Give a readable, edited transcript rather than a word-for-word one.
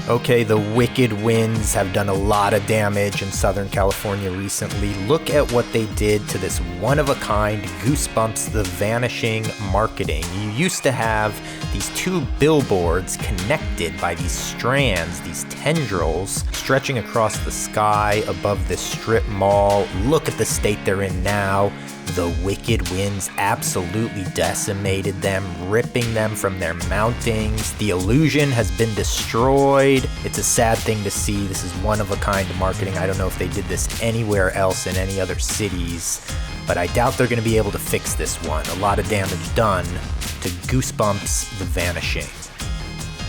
Okay, the wicked winds have done a lot of damage in Southern California recently. Look at what they did to this one-of-a-kind Goosebumps The Vanishing marketing. You used to have these two billboards connected by these strands, these tendrils, stretching across the sky above this strip mall. Look at the state they're in now. The wicked winds absolutely decimated them, ripping them from their mountings. The illusion has been destroyed. It's a sad thing to see. This is one-of-a-kind marketing. I don't know if they did this anywhere else in any other cities, but I doubt they're going to be able to fix this one. A lot of damage done to Goosebumps The Vanishing.